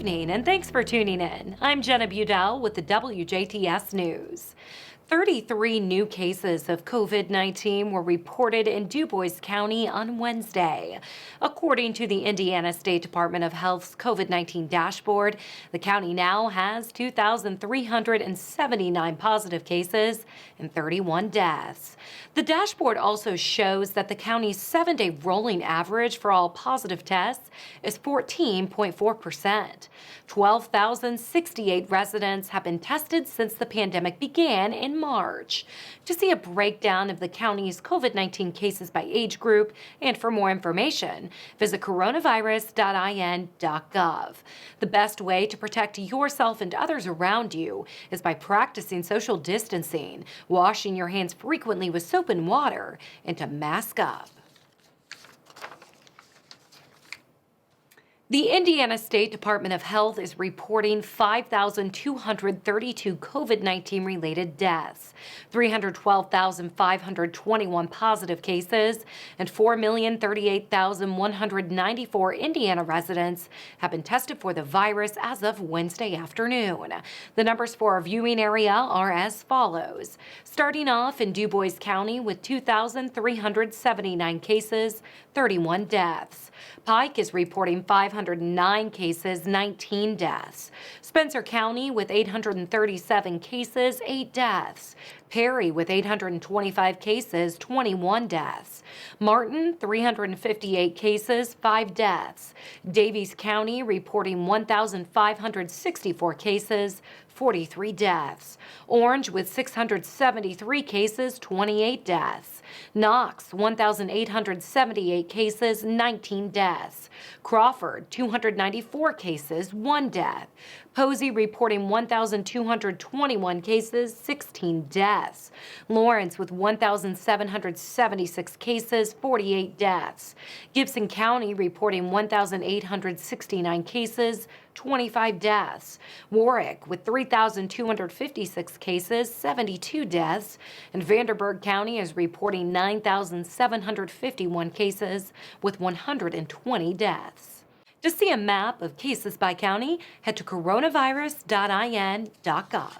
evening, and thanks for tuning in. I'm Jenna Budell with the WJTS News. 33 new cases of COVID-19 were reported in Dubois County on Wednesday. According to the Indiana State Department of Health's COVID-19 dashboard, the county now has 2,379 positive cases and 31 deaths. The dashboard also shows that the county's 7-day rolling average for all positive tests is 14.4%. 12,068 residents have been tested since the pandemic began in March. To see a breakdown of the county's COVID-19 cases by age group and for more information, visit coronavirus.in.gov. The best way to protect yourself and others around you is by practicing social distancing, washing your hands frequently with soap and water, and to mask up. The Indiana State Department of Health is reporting 5,232 COVID-19 related deaths, 312,521 positive cases, and 4,038,194 Indiana residents have been tested for the virus as of Wednesday afternoon. The numbers for our viewing area are as follows. Starting off in Dubois County with 2,379 cases, 31 deaths. Pike is reporting 509 cases, 19 deaths. Spencer County with 837 cases, 8 deaths. Perry with 825 cases, 21 deaths. Martin, 358 cases, 5 deaths. Davies County reporting 1,564 cases, 43 deaths. Orange with 673 cases, 28 deaths. Knox, 1,878 cases, 19 deaths. Crawford, 294 cases, 1 death. Posey reporting 1,221 cases, 16 deaths. Lawrence with 1,776 cases, 48 deaths. Gibson County reporting 1,869 cases, 25 deaths. Warwick with 3,256 cases, 72 deaths. And Vanderburgh County is reporting 9,751 cases with 120 deaths. To see a map of cases by county, head to coronavirus.in.gov.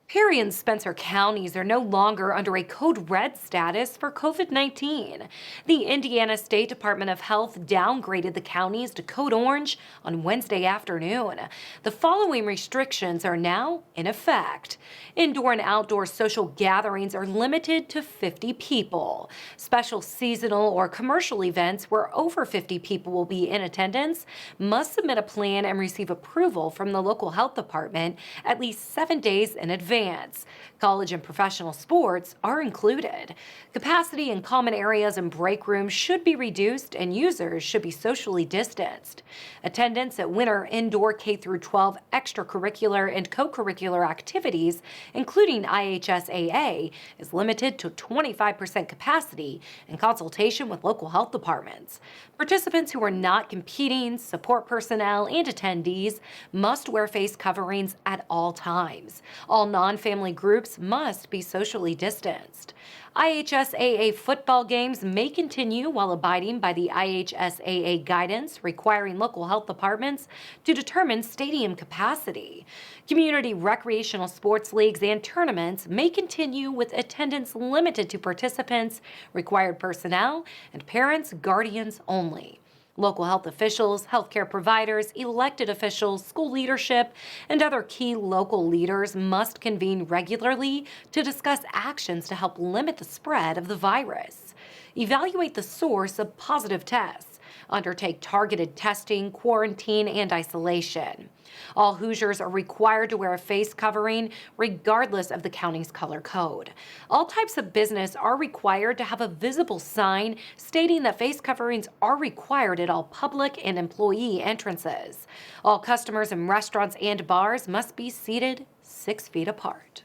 Perry and Spencer counties are no longer under a code red status for COVID-19. The Indiana State Department of Health downgraded the counties to code orange on Wednesday afternoon. The following restrictions are now in effect. Indoor and outdoor social gatherings are limited to 50 people. Special seasonal or commercial events where over 50 people will be in attendance must submit a plan and receive approval from the local health department at least 7 days in advance. College and professional sports are included. Capacity in common areas and break rooms should be reduced and users should be socially distanced. Attendance at winter indoor K-12 extracurricular and co-curricular activities, including IHSAA, is limited to 25% capacity in consultation with local health departments. Participants who are not competing, support personnel, and attendees must wear face coverings at all times. All non-family groups must be socially distanced. IHSAA football games may continue while abiding by the IHSAA guidance requiring local health departments to determine stadium capacity. Community recreational sports leagues and tournaments may continue with attendance limited to participants, required personnel, and parents, guardians only. Local health officials, healthcare providers, elected officials, school leadership, and other key local leaders must convene regularly to discuss actions to help limit the spread of the virus. Evaluate the source of positive tests. Undertake targeted testing, quarantine, and isolation. All Hoosiers are required to wear a face covering regardless of the county's color code. All types of business are required to have a visible sign stating that face coverings are required at all public and employee entrances. All customers in restaurants and bars must be seated 6 feet apart.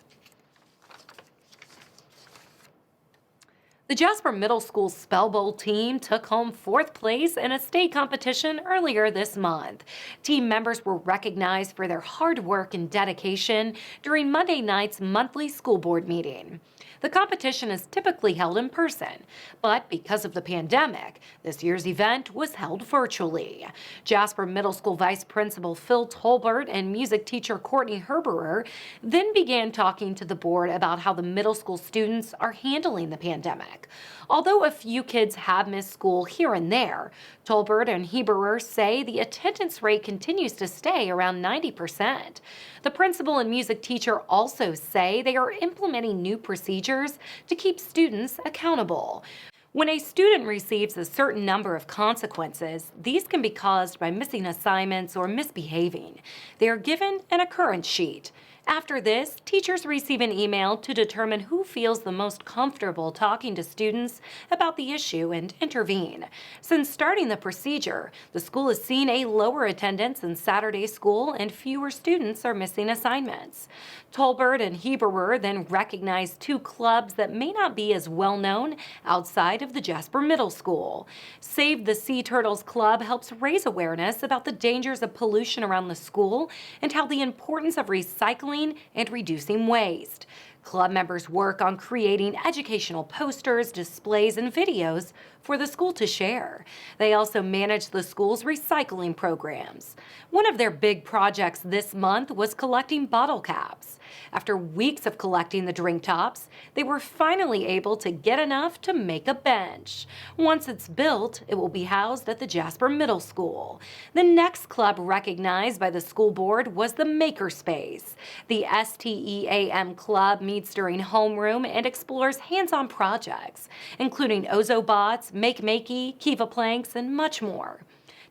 The Jasper Middle School Spell Bowl team took home 4th place in a state competition earlier this month. Team members were recognized for their hard work and dedication during Monday night's monthly school board meeting. The competition is typically held in person, but because of the pandemic, this year's event was held virtually. Jasper Middle School Vice Principal Phil Tolbert and music teacher Courtney Herberer then began talking to the board about how the middle school students are handling the pandemic. Although a few kids have missed school here and there, Tolbert and Herberer say the attendance rate continues to stay around 90%. The principal and music teacher also say they are implementing new procedures to keep students accountable. When a student receives a certain number of consequences, these can be caused by missing assignments or misbehaving. They are given an occurrence sheet. After this, teachers receive an email to determine who feels the most comfortable talking to students about the issue and intervene. Since starting the procedure, the school has seen a lower attendance in Saturday school and fewer students are missing assignments. Tolbert and Herberer then recognized two clubs that may not be as well known outside of the Jasper Middle School. Save the Sea Turtles Club helps raise awareness about the dangers of pollution around the school and how the importance of recycling and reducing waste. Club members work on creating educational posters, displays, and videos for the school to share. They also manage the school's recycling programs. One of their big projects this month was collecting bottle caps. After weeks of collecting the drink tops, they were finally able to get enough to make a bench. Once it's built, it will be housed at the Jasper Middle School. The next club recognized by the school board was the Makerspace. The STEAM club meets during homeroom and explores hands-on projects, including Ozobots, Makey, Kiva planks, and much more.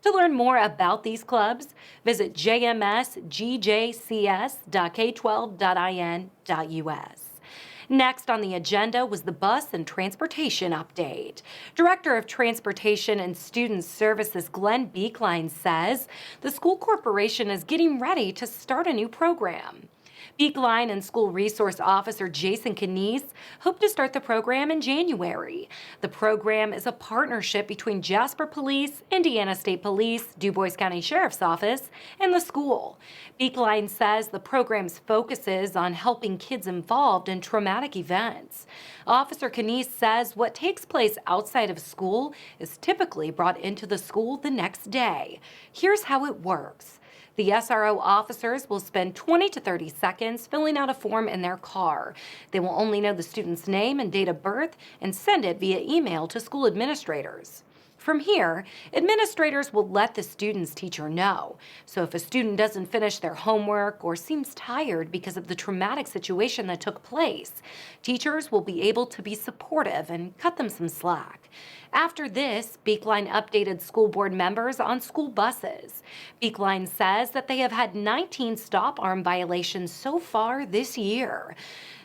To learn more about these clubs, visit jmsgjcs.k12.in.us. Next on the agenda was the bus and transportation update. Director of Transportation and Student Services Glenn Beekline says the school corporation is getting ready to start a new program. Beekline and School Resource Officer Jason Canese hope to start the program in January. The program is a partnership between Jasper Police, Indiana State Police, DuBois County Sheriff's Office, and the school. Beekline says the program's focuses on helping kids involved in traumatic events. Officer Canese says what takes place outside of school is typically brought into the school the next day. Here's how it works. The SRO officers will spend 20 to 30 seconds filling out a form in their car. They will only know the student's name and date of birth and send it via email to school administrators. From here, administrators will let the student's teacher know. So if a student doesn't finish their homework or seems tired because of the traumatic situation that took place, teachers will be able to be supportive and cut them some slack. After this, Beekline updated school board members on school buses. Beekline says that they have had 19 stop arm violations so far this year.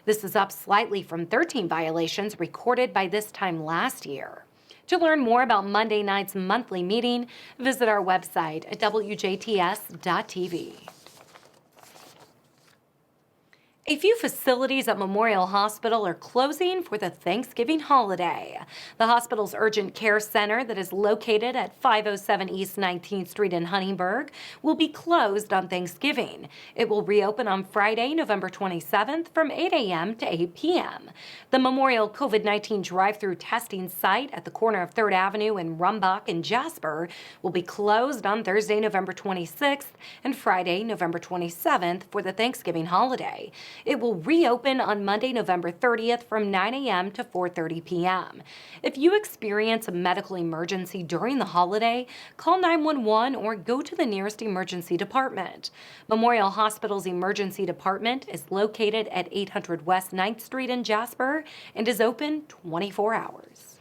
This is up slightly from 13 violations recorded by this time last year. To learn more about Monday night's monthly meeting, visit our website at WJTS.tv. A few facilities at Memorial Hospital are closing for the Thanksgiving holiday. The hospital's urgent care center that is located at 507 East 19th Street in Huntingburg will be closed on Thanksgiving. It will reopen on Friday, November 27th from 8 a.m. to 8 p.m. The Memorial COVID-19 drive-through testing site at the corner of 3rd Avenue in Rumbach and Jasper will be closed on Thursday, November 26th and Friday, November 27th for the Thanksgiving holiday. It will reopen on Monday, November 30th from 9 a.m. to 4:30 p.m. If you experience a medical emergency during the holiday, call 911 or go to the nearest emergency department. Memorial Hospital's emergency department is located at 800 West 9th Street in Jasper and is open 24 hours.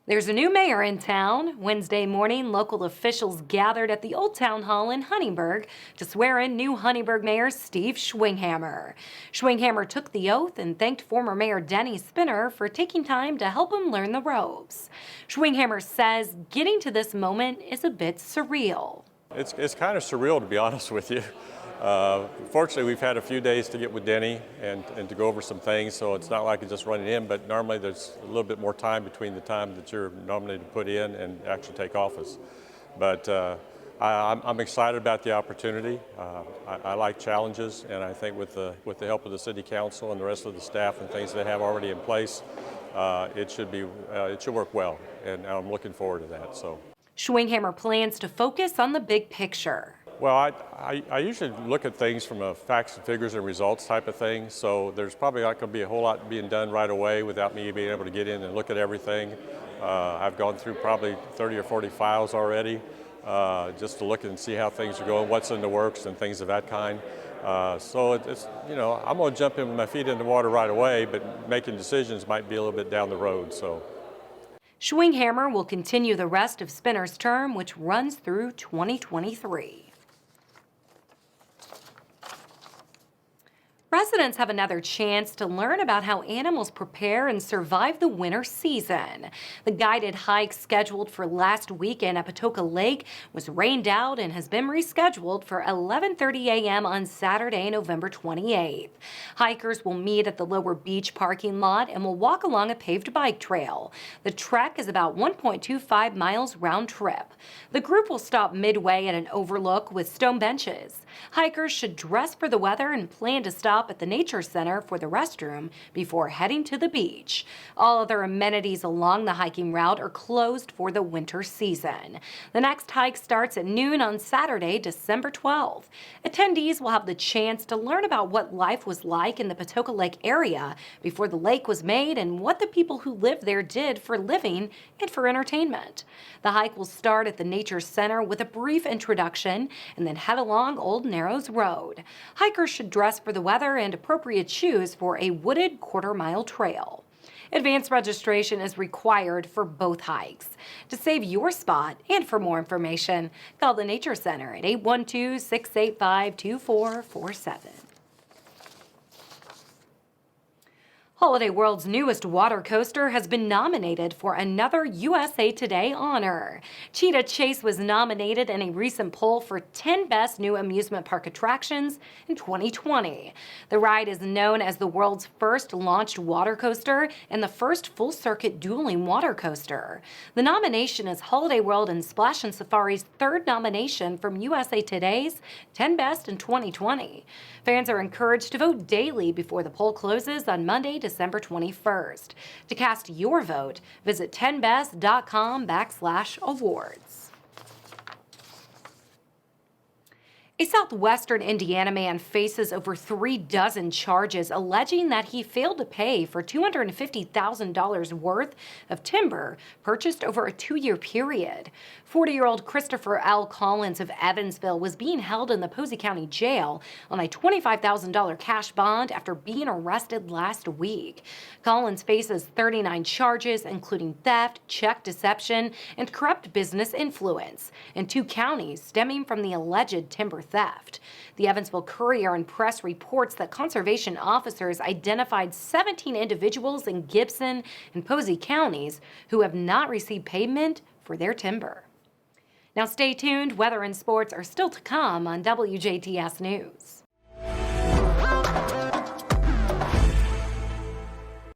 There's a new mayor in town. Wednesday morning, local officials gathered at the Old Town Hall in Huntingburg to swear in new Huntingburg Mayor Steve Schwinghammer. Schwinghammer took the oath and thanked former Mayor Denny Spinner for taking time to help him learn the ropes. Schwinghammer says getting to this moment is a bit surreal. It's kind of surreal, to be honest with you. Fortunately, we've had a few days to get with Denny and to go over some things, so it's not like it's just running in, but normally there's a little bit more time between the time that you're nominated to put in and actually take office. But I'm excited about the opportunity. I like challenges, and I think with the help of the City Council and the rest of the staff and things they have already in place, it should work well, and I'm looking forward to that. So. Schwinghammer plans to focus on the big picture. Well, I usually look at things from a facts and figures and results type of thing, so there's probably not going to be a whole lot being done right away without me being able to get in and look at everything. I've gone through probably 30 or 40 files already just to look and see how things are going, what's in the works and things of that kind. So it's, I'm going to jump in with my feet in the water right away, but making decisions might be a little bit down the road. So. Schwinghammer will continue the rest of Spinner's term, which runs through 2023. Residents have another chance to learn about how animals prepare and survive the winter season. The guided hike scheduled for last weekend at Patoka Lake was rained out and has been rescheduled for 11:30 a.m. on Saturday, November 28th. Hikers will meet at the lower beach parking lot and will walk along a paved bike trail. The trek is about 1.25 miles round trip. The group will stop midway at an overlook with stone benches. Hikers should dress for the weather and plan to stop at the Nature Center for the restroom before heading to the beach. All other amenities along the hiking route are closed for the winter season. The next hike starts at noon on Saturday, December 12th. Attendees will have the chance to learn about what life was like in the Patoka Lake area before the lake was made and what the people who lived there did for living and for entertainment. The hike will start at the Nature Center with a brief introduction and then head along Old Narrows Road. Hikers should dress for the weather and appropriate shoes for a wooded quarter-mile trail. Advanced registration is required for both hikes. To save your spot and for more information, call the Nature Center at 812-685-2447. Holiday World's newest water coaster has been nominated for another USA Today honor. Cheetah Chase was nominated in a recent poll for 10 best new amusement park attractions in 2020. The ride is known as the world's first launched water coaster and the first full-circuit dueling water coaster. The nomination is Holiday World and Splash and Safari's third nomination from USA Today's 10 Best in 2020. Fans are encouraged to vote daily before the poll closes on Monday, December 21st. To cast your vote, visit 10best.com/awards. A southwestern Indiana man faces over 3 dozen charges alleging that he failed to pay for $250,000 worth of timber purchased over a 2-year period. 40-year-old Christopher L. Collins of Evansville was being held in the Posey County Jail on a $25,000 cash bond after being arrested last week. Collins faces 39 charges, including theft, check deception, and corrupt business influence, in 2 counties stemming from the alleged timber theft. The Evansville Courier and Press reports that conservation officers identified 17 individuals in Gibson and Posey counties who have not received payment for their timber. Now stay tuned. Weather and sports are still to come on WJTS News.